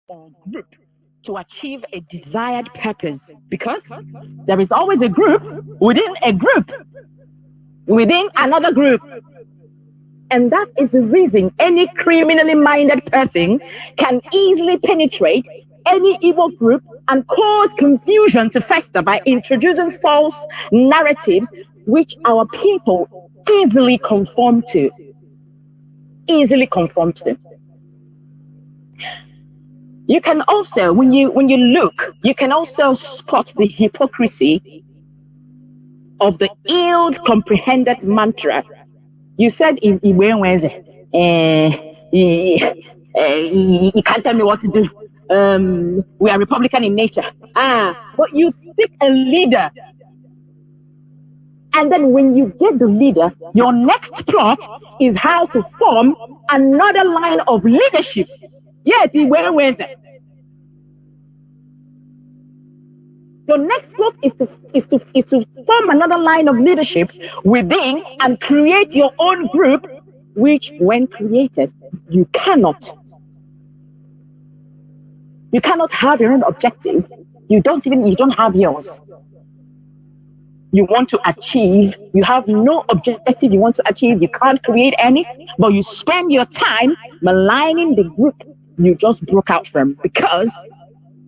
or group to achieve a desired purpose, because there is always a group within another group. And that is the reason any criminally minded person can easily penetrate any evil group and cause confusion to fester by introducing false narratives which our people easily conform to. You can also, when you look, you can also spot the hypocrisy of the ill-comprehended mantra. You said in Iwe, you can't tell me what to do. We are Republican in nature. But you stick a leader. And then when you get the leader, your next plot is how to form another line of leadership. Yes, where is it? Your next plot is to form another line of leadership within and create your own group, which when created, you cannot have your own objective. You don't have yours. You want to achieve, you have no objective you want to achieve, you can't create any, but you spend your time maligning the group you just broke out from because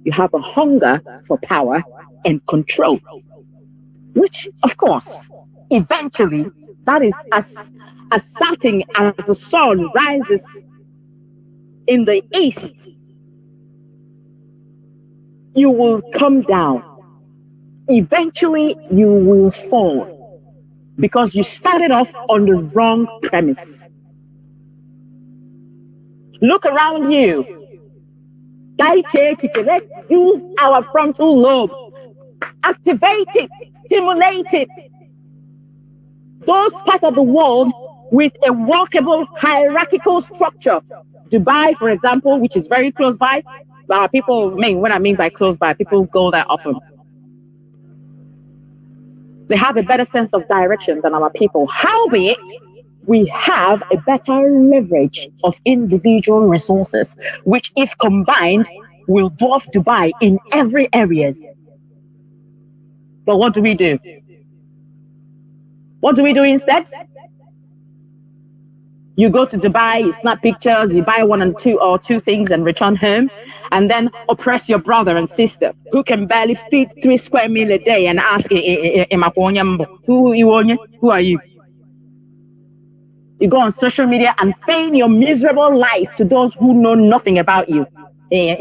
you have a hunger for power and control. Which, of course, eventually, that is as certain as the sun rises in the east, you will come down. Eventually, you will fall because you started off on the wrong premise. Look around you. Let's use our frontal lobe. Activate it, stimulate it. Those parts of the world with a workable hierarchical structure. Dubai, for example, which is very close by. People, when I mean by close by, people go there often. They have a better sense of direction than our people. Howbeit, we have a better leverage of individual resources, which, if combined, will dwarf Dubai in every area. But what do we do? What do we do instead? You go to Dubai, you snap pictures, you buy one or two things and return home, and then oppress your brother and sister who can barely feed 3 square meals a day and ask, who are you? You go on social media and feign your miserable life to those who know nothing about you. You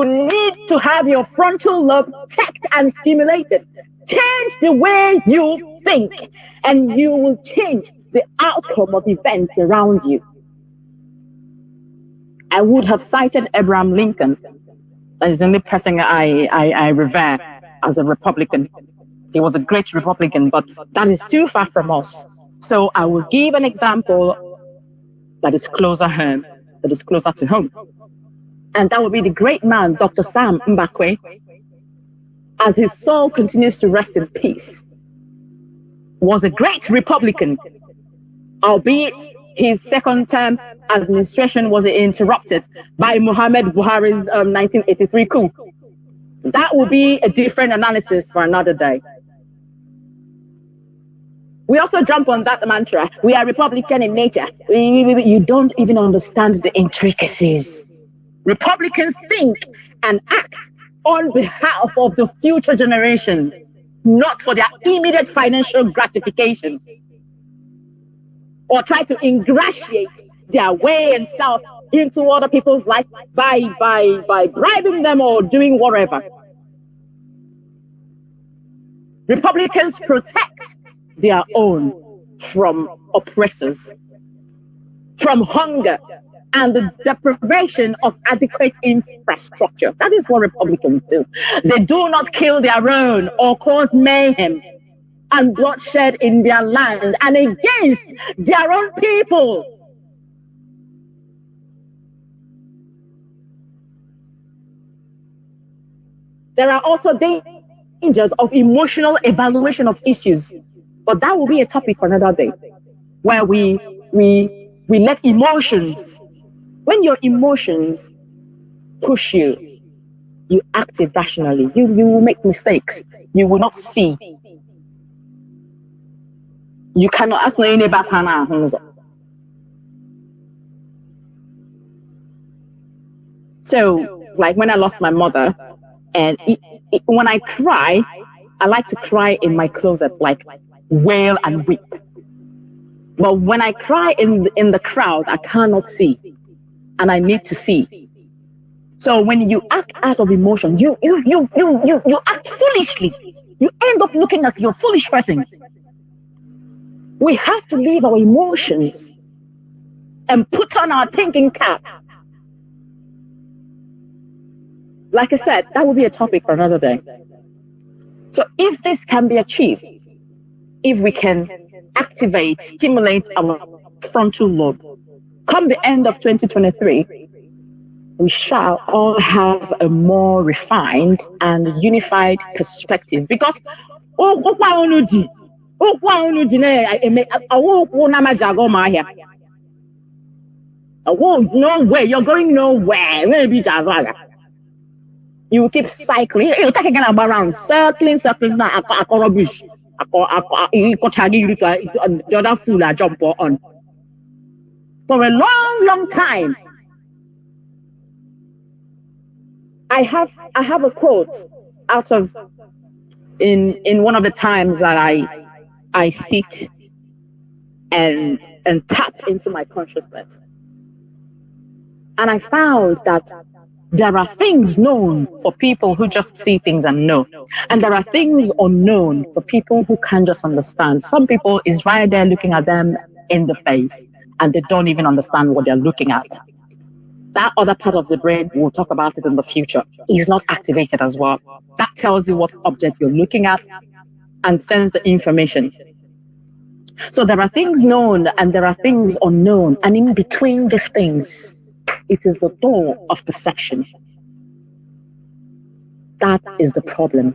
need to have your frontal lobe checked and stimulated. Change the way you think, and you will change the outcome of events around you. I would have cited Abraham Lincoln as the only person I revere as a Republican. He was a great Republican, but that is too far from us. So I will give an example that is closer home, that is closer to home. And that would be the great man, Dr. Sam Mbakwe, as his soul continues to rest in peace, was a great Republican, albeit his second term administration was interrupted by Muhammad Buhari's 1983 coup. That will be a different analysis for another day. We also jump on that mantra. We are Republican in nature. You don't even understand the intricacies. Republicans think and act on behalf of the future generation, not for their immediate financial gratification, or try to ingratiate their way and self into other people's life by bribing them or doing whatever. Republicans protect their own from oppressors, from hunger, and the deprivation of adequate infrastructure. That is what Republicans do. They do not kill their own or cause mayhem and bloodshed in their land and against their own people. There are also dangers of emotional evaluation of issues, but that will be a topic for another day, where we let emotions When your emotions push you, you act irrationally. You will make mistakes. You will not see. You cannot ask no neighbor. So, like when I lost my mother, and when I cry, I like to cry in my closet, like wail and weep. But when I cry in the crowd, I cannot see, and I need to see. So when you act out of emotion, you act foolishly. You end up looking like you're a foolish person. We have to leave our emotions and put on our thinking cap. Like I said, that will be a topic for another day. So if this can be achieved, if we can activate, stimulate our frontal lobe, come the end of 2023, we shall all have a more refined and unified perspective. Because nowhere, you're going nowhere. You will keep cycling. You're taking around, circling, rubbish. The other fool I jump on. For a long, long time. I have a quote out of in one of the times that I sit and tap into my consciousness. And I found that there are things known for people who just see things and know. And there are things unknown for people who can't just understand. Some people is right there looking at them in the face and they don't even understand what they're looking at. That other part of the brain, we'll talk about it in the future, is not activated as well. That tells you what object you're looking at and sends the information. So there are things known and there are things unknown. And in between these things, it is the door of perception. That is the problem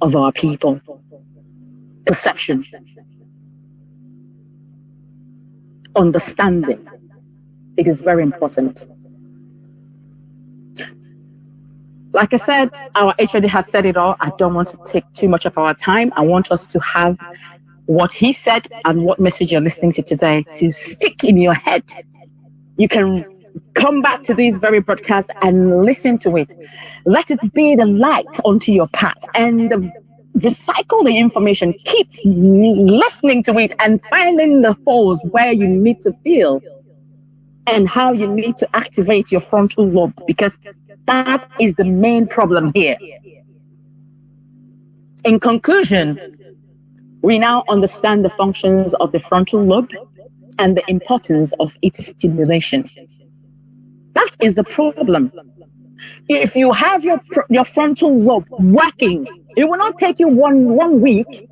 of our people. Perception. Understanding. It is very important. Like I said, our HOD has said it all. I don't want to take too much of our time. I want us to have what he said and what message you're listening to today to stick in your head. You can come back to these very broadcasts and listen to it. Let it be the light onto your path and recycle the information. Keep listening to it and finding the holes where you need to feel and how you need to activate your frontal lobe, because that is the main problem here. In conclusion, we now understand the functions of the frontal lobe and the importance of its stimulation. That is the problem. If you have your frontal lobe working, it will not take you one week.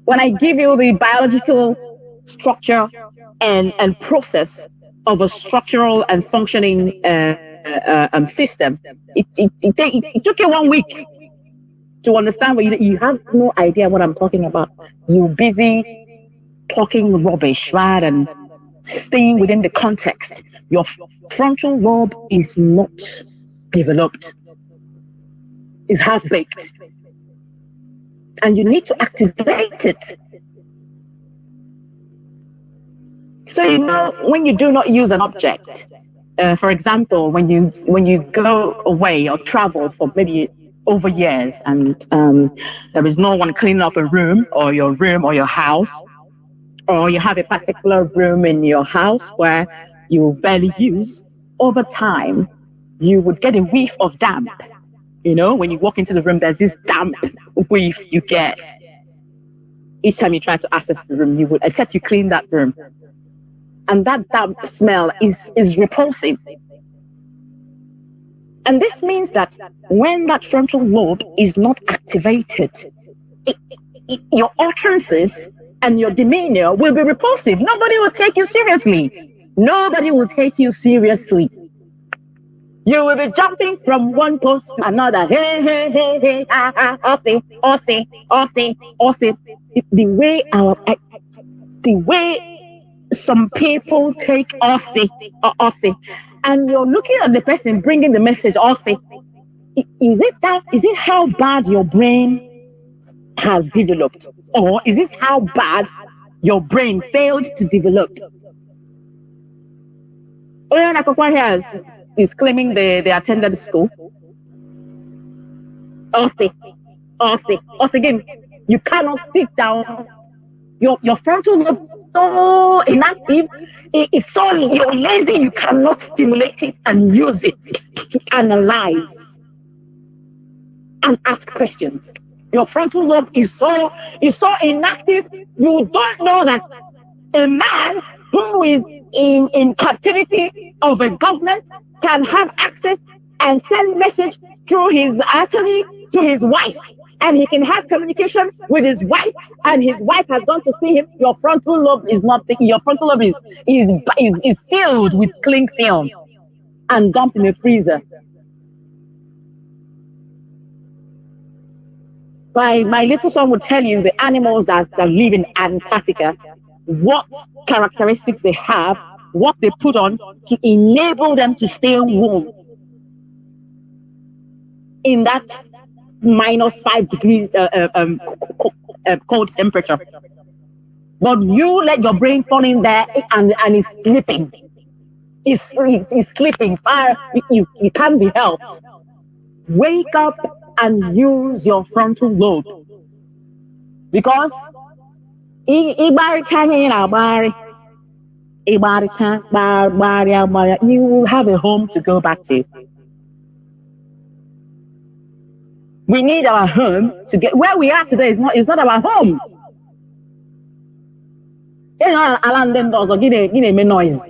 When I give you the biological structure and process of a structural and functioning system, it took you 1 week to understand. But you have no idea what I'm talking about. You're busy talking rubbish rather than staying within the context. Your frontal lobe is not developed, is half-baked, and you need to activate it. So when you do not use an object, for example, when you go away or travel for maybe over years and there is no one cleaning up a room or your house, or you have a particular room in your house where you barely use, over time, you would get a whiff of damp. When you walk into the room, there's this damp whiff you get. Each time you try to access the room, you would, except you clean that room. And that damp smell is repulsive. And this means that when that frontal lobe is not activated, your utterances and your demeanor will be repulsive. Nobody will take you seriously. Nobody will take you seriously. You will be jumping from one post to another. Hey, hey, hey, hey, ha, ha, the way some people take Aussie, and you're looking at the person bringing the message Aussie. Is it how bad your brain has developed, or is this how bad your brain failed to develop? Oyan Akokwa here is claiming they attended school. Aussie again. You cannot sit down. Your frontal lobe so inactive. It's so you're lazy. You cannot stimulate it and use it to analyze and ask questions. Your frontal lobe is so inactive. You don't know that a man who is in captivity of a government can have access and send message through his artery to his wife, and he can have communication with his wife, and his wife has gone to see him. Your frontal lobe is not thinking. Your frontal lobe is filled with cling film and dumped in a freezer. My little son would tell you the animals that live in Antarctica, what characteristics they have, what they put on to enable them to stay warm in that -5 degrees cold temperature. But you let your brain fall in there and it's sleeping. It's sleeping. You can't be helped. Wake up and use your frontal lobe, because you will have a home to go back to. We need our home to get where we are today. It's not our home. You know, alarm them doors or give me noise.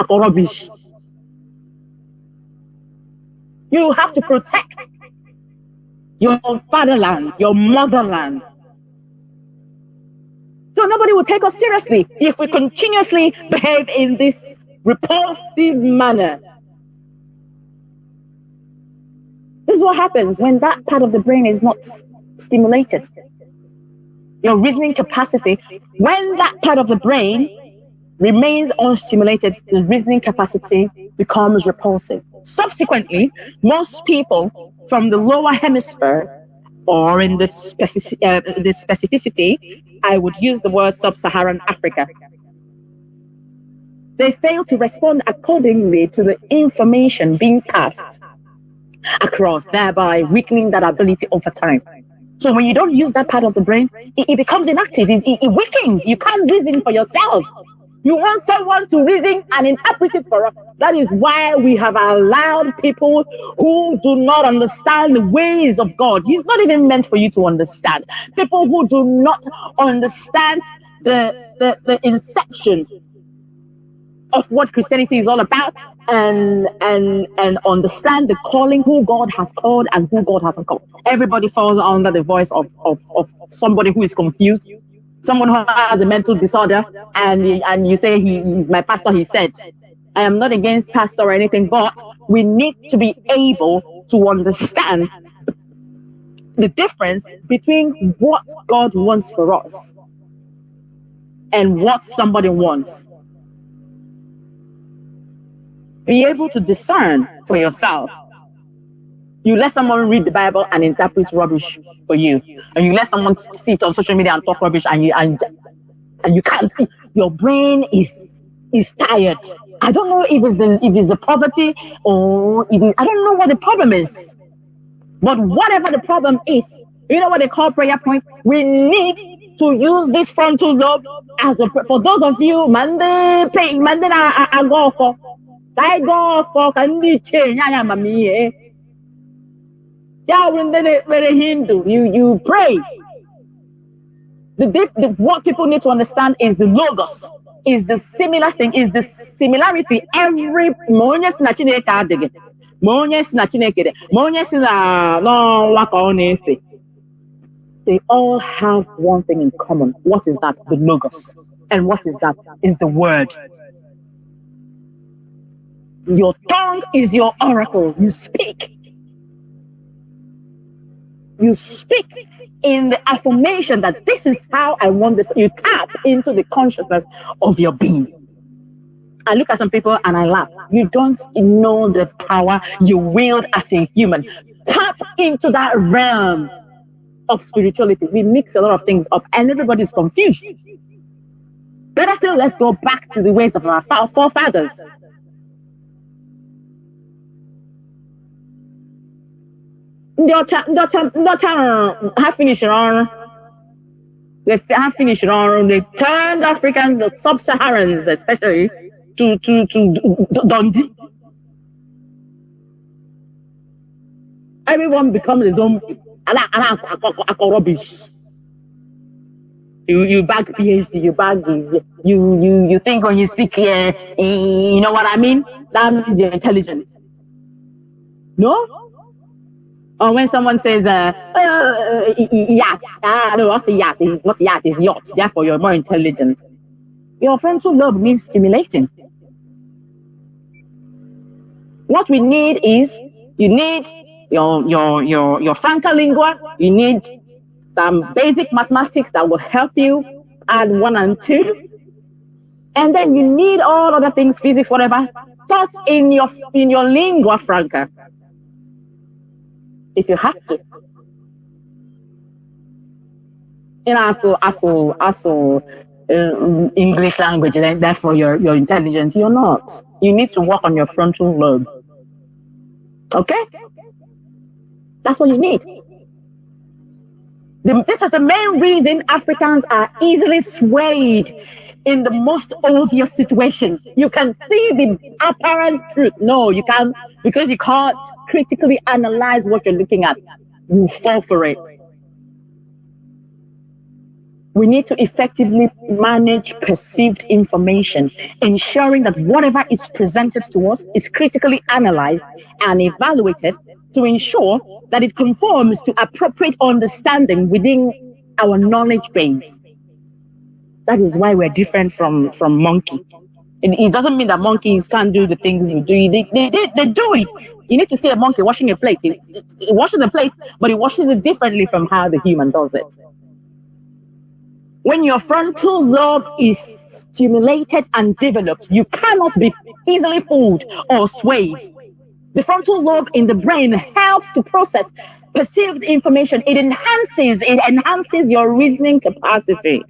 Rubbish. You have to protect your fatherland, your motherland. So nobody will take us seriously if we continuously behave in this repulsive manner. This is what happens when that part of the brain is not stimulated. Your reasoning capacity, when that part of the brain remains unstimulated, the reasoning capacity becomes repulsive. Subsequently, most people from the lower hemisphere, or in the specificity, I would use the word Sub-Saharan Africa, they fail to respond accordingly to the information being passed across, thereby weakening that ability over time. So when you don't use that part of the brain, it becomes inactive. It weakens. You can't reason for yourself. You want someone to reason and interpret it for us. That is why we have allowed people who do not understand the ways of God. He's not even meant for you to understand. People who do not understand the inception of what Christianity is all about, and understand the calling, who God has called and who God hasn't called. Everybody falls under the voice of somebody who is confused, someone who has a mental disorder, and you say he's my pastor. He said, I am not against pastor or anything, but we need to be able to understand the difference between what God wants for us and what somebody wants. Be able to discern for yourself. You let someone read the Bible and interpret rubbish for you, and you let someone sit on social media and talk rubbish, and you can't. Your brain is tired. I don't know if it's the poverty, or I don't know what the problem is. But whatever the problem is, you know what they call prayer point? We need to use this frontal lobe as for those of you, Monday I go for. I go for candy change. I am a me. Yeah, when they Hindu, you pray. What people need to understand is the logos, is the similar thing, is the similarity. Every monyes na chineke adege, monyes na chineke, monyes na no waka onefe. They all have one thing in common. What is that? The logos. And what is that? Is the word. Your tongue is your oracle. You speak. You speak in the affirmation that this is how I want this. You tap into the consciousness of your being. I look at some people and I laugh. You don't know the power you wield as a human. Tap into that realm of spirituality. We mix a lot of things up and everybody's confused. Better still, let's go back to the ways of our forefathers. Have finished on. They have finished on. They turned Africans, sub-Saharans especially, to Dundee. Everyone becomes a zombie. Rubbish. You bag PhD, you think when you speak, you know what I mean? That means you're intelligent. No? Or when someone says, yacht. No, I'll say yacht. It's not yacht, it's yacht. Therefore, you're more intelligent. Your frontal lobe needs stimulating. What we need is, you need your Franca lingua. You need some basic mathematics that will help you add 1 and 2. And then you need all other things, physics, whatever, taught in your lingua franca. If you have to. Also English language, therefore you're intelligent. You're not. You need to work on your frontal lobe. Okay? That's what you need. This is the main reason Africans are easily swayed in the most obvious situation. You can see the apparent truth. No, you can't, because you can't critically analyze what you're looking at. You fall for it. We need to effectively manage perceived information, ensuring that whatever is presented to us is critically analyzed and evaluated to ensure that it conforms to appropriate understanding within our knowledge base. That is why we're different from monkey. It doesn't mean that monkeys can't do the things we do. They do it. You need to see a monkey washing a plate. He washes the plate, but he washes it differently from how the human does it. When your frontal lobe is stimulated and developed, you cannot be easily fooled or swayed. The frontal lobe in the brain helps to process perceived information. It enhances your reasoning capacity.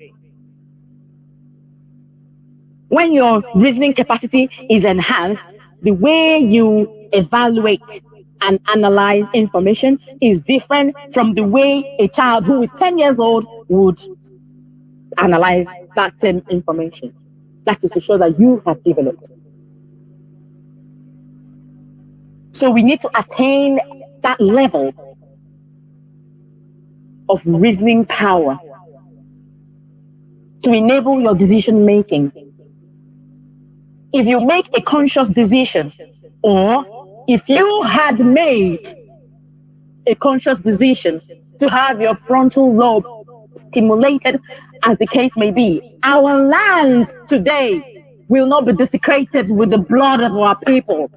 When your reasoning capacity is enhanced, the way you evaluate and analyze information is different from the way a child who is 10 years old would analyze that same information. That is to show that you have developed. So we need to attain that level of reasoning power to enable your decision making. If you make a conscious decision, or if you had made a conscious decision to have your frontal lobe stimulated, as the case may be, our land today will not be desecrated with the blood of our people.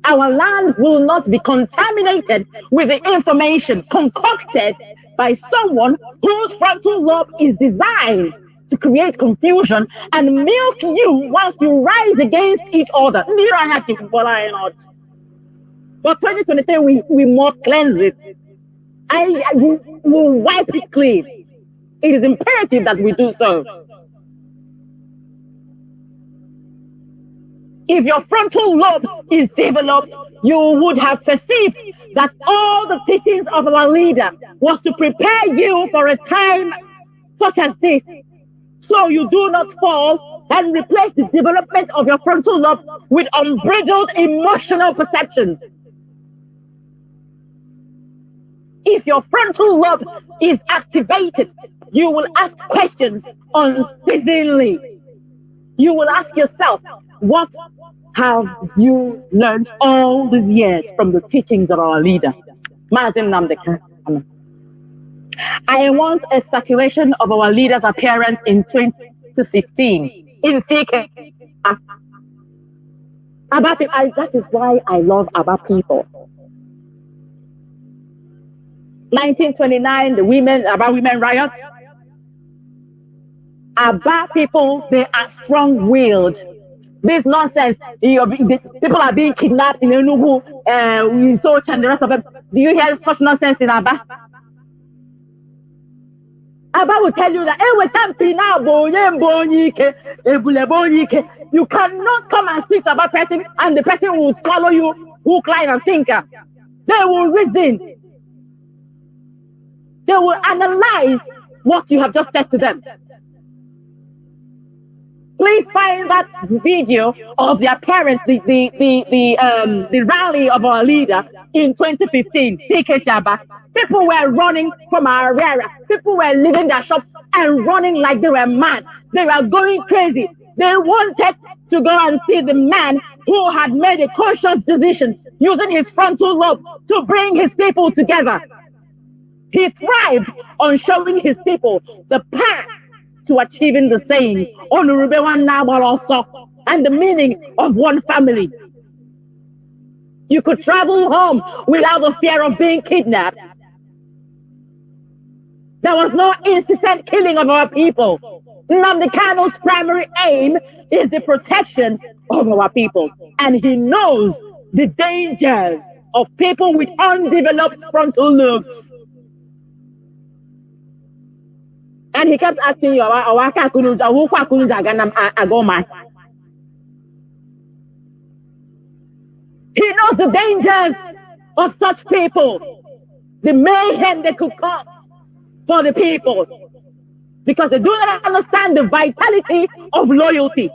Our land will not be contaminated with the information concocted by someone whose frontal lobe is designed to create confusion and milk you whilst you rise against each other. But 2023, we must cleanse it. I will wipe it clean. It is imperative that we do so. If your frontal lobe is developed, you would have perceived that all the teachings of our leader was to prepare you for a time such as this, so you do not fall and replace the development of your frontal lobe with unbridled emotional perception. If your frontal lobe is activated, you will ask questions unceasingly. You will ask yourself, what have you learned all these years from the teachings of our leader, Mazi Nnamdi Kanu? I want a circulation of our leader's appearance in 2015 in CK. That is why I love Aba people. 1929, the women riot. Aba people, they are strong-willed. This nonsense, people are being kidnapped in Enugu, Soch and the rest of them. Do you hear such nonsense in Aba? Aba will tell you that you cannot come and speak to about person and the person will follow you hook, line, and sinker. They will reason. They will analyze what you have just said to them. Please find that video of their parents, the rally of our leader in 2015. People were running from our area. People were leaving their shops and running like they were mad. They were going crazy. They wanted to go and see the man who had made a conscious decision using his frontal lobe to bring his people together. He thrived on showing his people the path to achieving the same, and the meaning of one family. You could travel home without the fear of being kidnapped. There was no incessant killing of our people. Nnamdi Kanu's primary aim is the protection of our people, and he knows the dangers of people with undeveloped frontal lobes. And he kept asking you, he knows the dangers of such people, the mayhem they could cause for the people, because they do not understand the vitality of loyalty.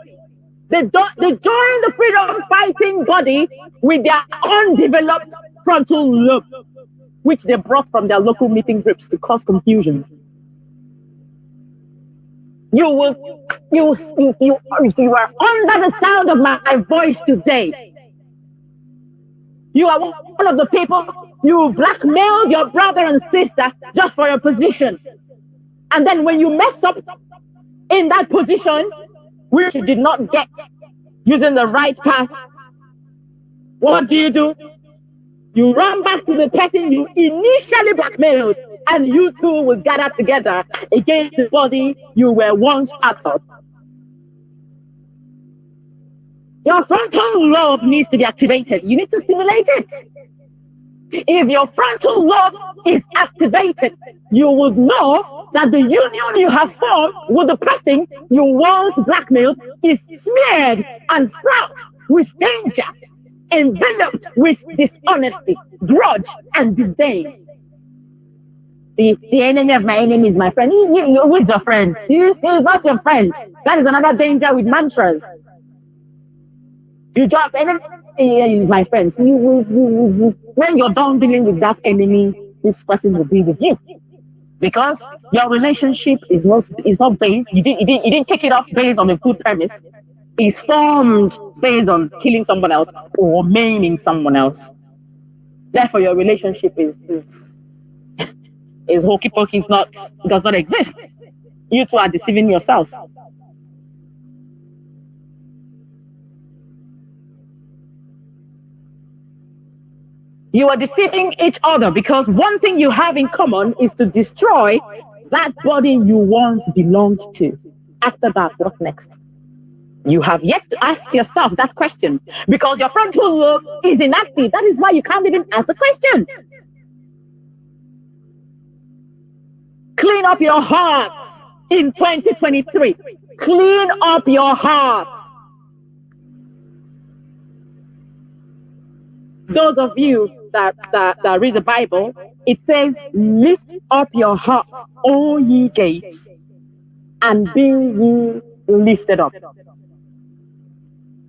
They join the freedom fighting body with their undeveloped frontal lobe, which they brought from their local meeting groups to cause confusion. You are under the sound of my voice today. You are one of the people, you blackmailed your brother and sister just for your position. And then when you mess up in that position, which you did not get using the right path, what do? You run back to the person you initially blackmailed, and you two will gather together against the body you were once part of. Your frontal lobe needs to be activated. You need to stimulate it. If your frontal lobe is activated, you would know that the union you have formed with the person you once blackmailed is smeared and fraught with danger, enveloped with dishonesty, grudge, and disdain. The enemy of my enemy is my friend. Who is your friend? He is not your friend. That is another danger with mantras. You drop enemy is my friend. When you're done dealing with that enemy, this person will be with you, because your relationship is not based. You didn't take it off based on a good premise. It's formed based on killing someone else or maiming someone else. Therefore, your relationship is hokey pokey. Does not exist. You two are deceiving yourselves. You are deceiving each other, because one thing you have in common is to destroy that body you once belonged to. After that, what next? You have yet to ask yourself that question, because your frontal lobe is inactive. That is why you can't even ask the question. Clean up your hearts in 2023. Clean up your hearts. Those of you that read the Bible, it says, lift up your hearts, all ye gates, and be ye lifted up,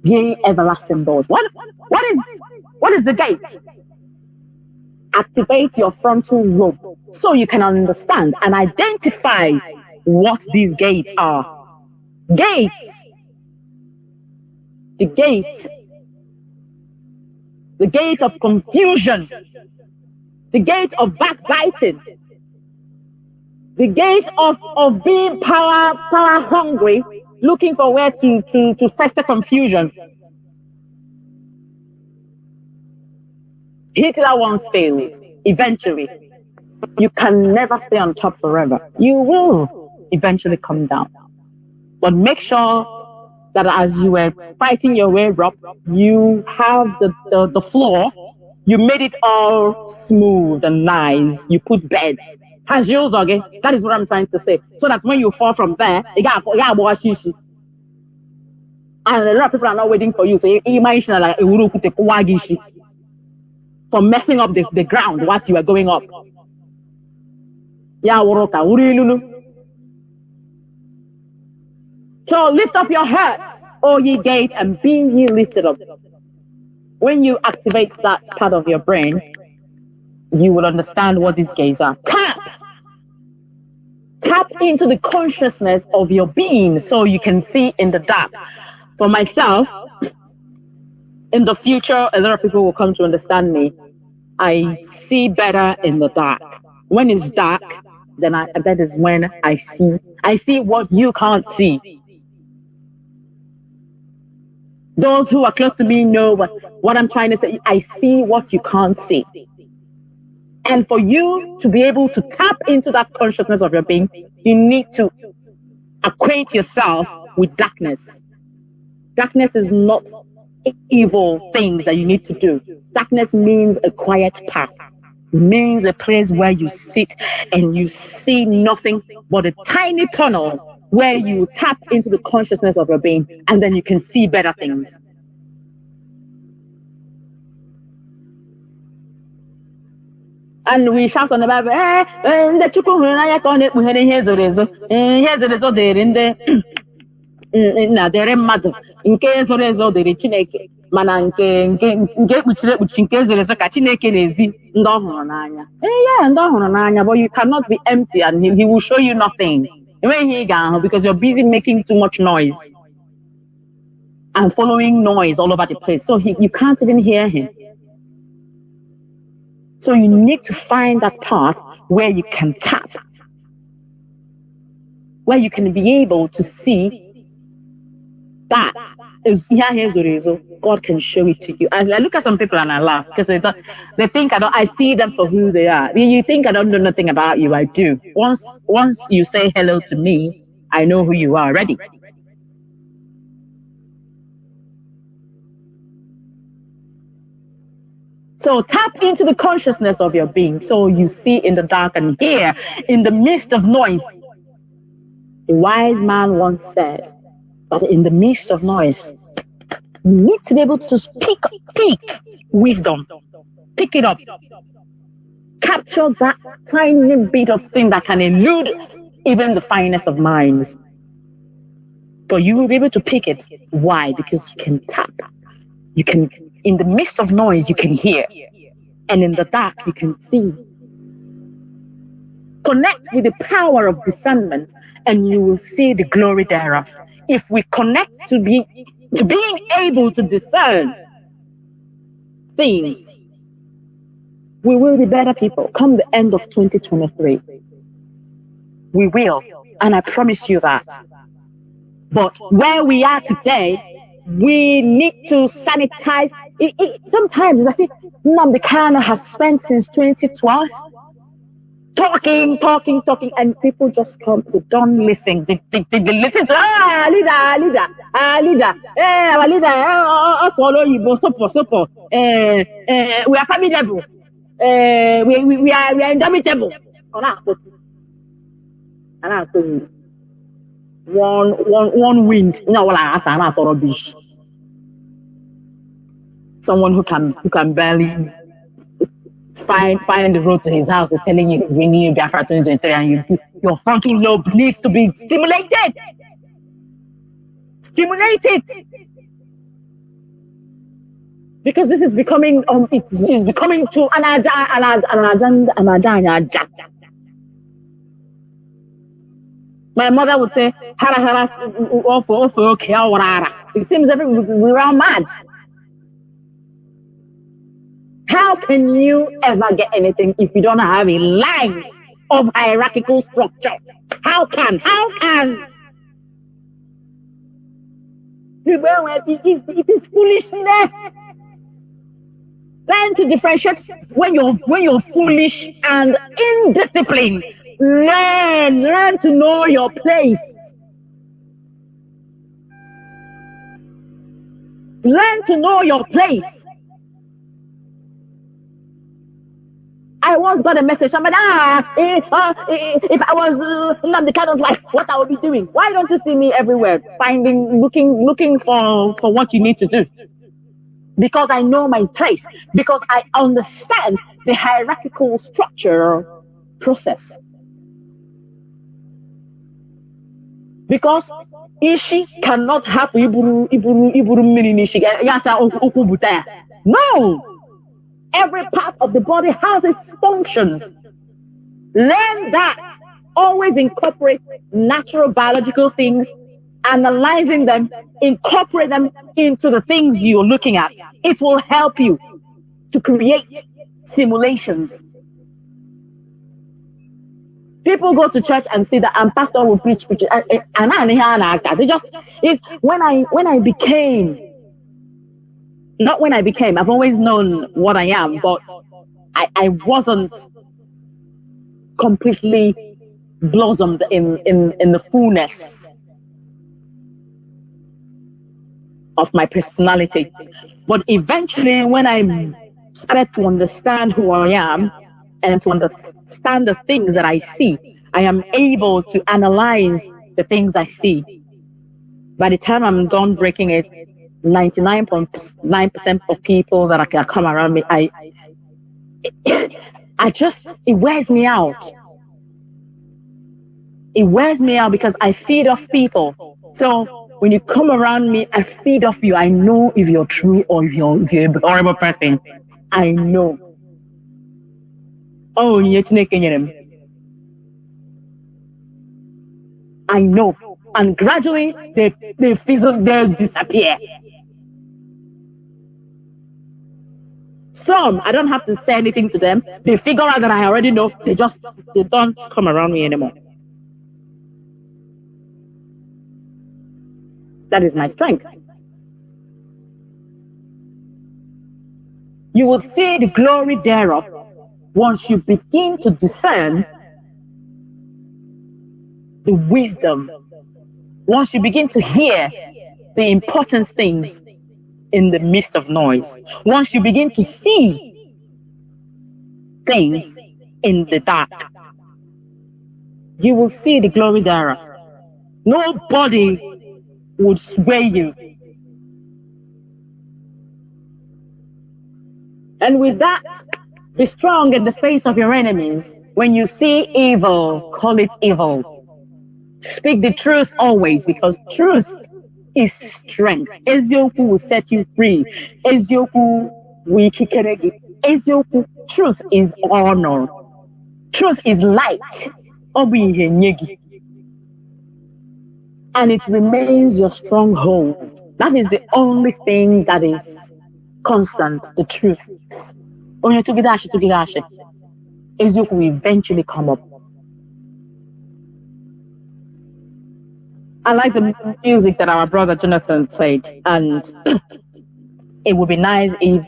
ye everlasting doors. What is the gate? Activate your frontal lobe so you can understand and identify what these gates are. Gates. The gate of confusion, the gate of backbiting, the gate of being power hungry, looking for where to fester confusion. Hitler once failed, eventually. You can never stay on top forever. You will eventually come down. But make sure that as you were fighting your way up, you have the floor. You made it all smooth and nice. You put beds. Has yours, okay? That is what I'm trying to say. So that when you fall from there, you got shishi. And a lot of people are not waiting for you. So you imagine like for messing up the ground whilst you are going up. So lift up your hearts, O ye gates, and be ye lifted up. When you activate that part of your brain, you will understand what these gates are. Tap into the consciousness of your being so you can see in the dark. For myself, in the future, a lot of people will come to understand me. I see better in the dark. When it's dark, then that is when I see what you can't see. Those who are close to me know what I'm trying to say. I see what you can't see. And for you to be able to tap into that consciousness of your being, you need to acquaint yourself with darkness. Darkness is not evil things that you need to do. Darkness means a quiet path. It means a place where you sit and you see nothing but a tiny tunnel where you tap into the consciousness of your being, and then you can see better things. And we shout on the Bible, the Chukunaya can it when here's a result. Here's a result there in the mother. In case the result the Chineke, Mananke, get which in case there is a Kachineke lazy, Ndohonanya. Yeah, Ndohonanya, but you cannot be empty and he will show you nothing. Because you're busy making too much noise and following noise all over the place. So you can't even hear him. So you need to find that part where you can tap, where you can be able to see that is here's the result. God can show it to you. I look at some people and I laugh because they think I see them for who they are. You think I don't know nothing about you? I do. Once you say hello to me, I know who you are already. So tap into the consciousness of your being so you see in the dark and hear in the midst of noise. A wise man once said that in the midst of noise, you need to be able to pick wisdom, pick it up, capture that tiny bit of thing that can elude even the finest of minds. But you will be able to pick it. Why? Because you can tap. You can, in the midst of noise, you can hear. And in the dark, you can see. Connect with the power of discernment and you will see the glory thereof. If we connect to being able to discern things, we will be better people. Come the end of 2023. We will. And I promise you that. But where we are today, we need to sanitize. Sometimes it's as if Nnamdi Kanu has spent since 2012 talking, and people just come, they don't listen. They listen to, leader, our leader, follow you, support. We are formidable. We are indomitable. One wind, rubbish. Someone who can barely find the road to his house is telling you he's bringing you Biafra 2023 and your frontal lobe needs to be stimulated. Because this is becoming it is becoming to an agenda. My mother would say, hara, okay, it seems we're all mad. How can you ever get anything if you don't have a line of hierarchical structure? How can? It is foolishness. Learn to differentiate when you're foolish and indisciplined. Learn to know your place. Learn to know your place. I once got a message. Somebody, if I was Nnamdi Kanu's wife, what I would be doing? Why don't you see me everywhere, looking for what you need to do? Because I know my place. Because I understand the hierarchical structure process. Because Ishi cannot have iburu mmiri nishi. No. Every part of the body has its functions. Learn that. Always incorporate natural biological things, analyzing them, incorporate them into the things you're looking at. It will help you to create simulations. People go to church and see that and pastor will preach. They just is when I became. Not when I became, I've always known what I am, but I wasn't completely blossomed in the fullness of my personality. But eventually, when I started to understand who I am and to understand the things that I see, I am able to analyze the things I see. By the time I'm done breaking it, 99.9% of people that can come around me, it wears me out. It wears me out because I feed off people. So when you come around me, I feed off you. I know if you're true or if you're a horrible person. I know. Oh, I know. And gradually they fizzle, they disappear. Some, I don't have to say anything to them. They figure out that I already know. They don't come around me anymore. That is my strength. You will see the glory thereof once you begin to discern the wisdom. Once you begin to hear the important things in the midst of noise. Once you begin to see things in the dark, you will see the glory thereof. Nobody would sway you. And with that, be strong in the face of your enemies. When you see evil, call it evil. Speak the truth always, because truth is strength. Ezioku will set you free. Ezioku will kikeregi. Ezioku, truth is honor. Truth is light. And it remains your stronghold. That is the only thing that is constant, the truth. Ezioku will eventually come up. I like the music that our brother Jonathan played, and it would be nice if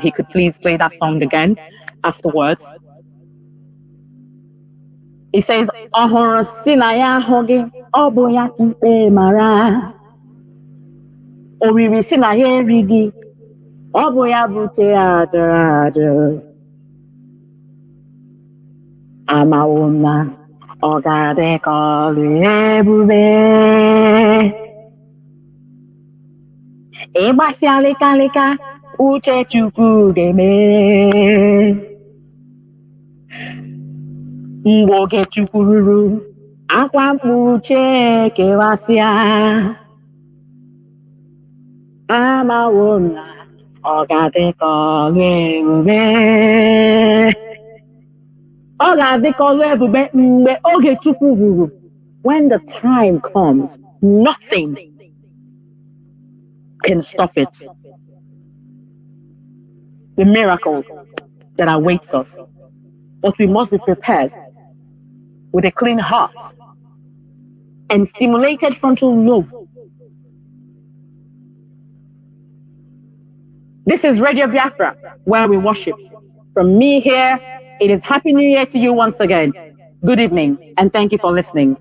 he could please play that song again afterwards. He says, "Ohoro sinaya hogi oboya kipe mara, oriri sinaya rigi oboya bute adorado, amawona ogade kolu ebube, ebasi alika Uchechukwu geme." Mgboge chukwururu akwa mkpuche kewasịa, amawo na ọ ga-adị ka ọlụ ebube. Ọ ga-adị ka ọlụ ebube mgbe oge Chukwu ruru. When the time comes, nothing can stop it. The miracle that awaits us. But we must be prepared with a clean heart and stimulated frontal lobe. This is Radio Biafra, where we worship. From me here, it is Happy New Year to you once again. Good evening, and thank you for listening.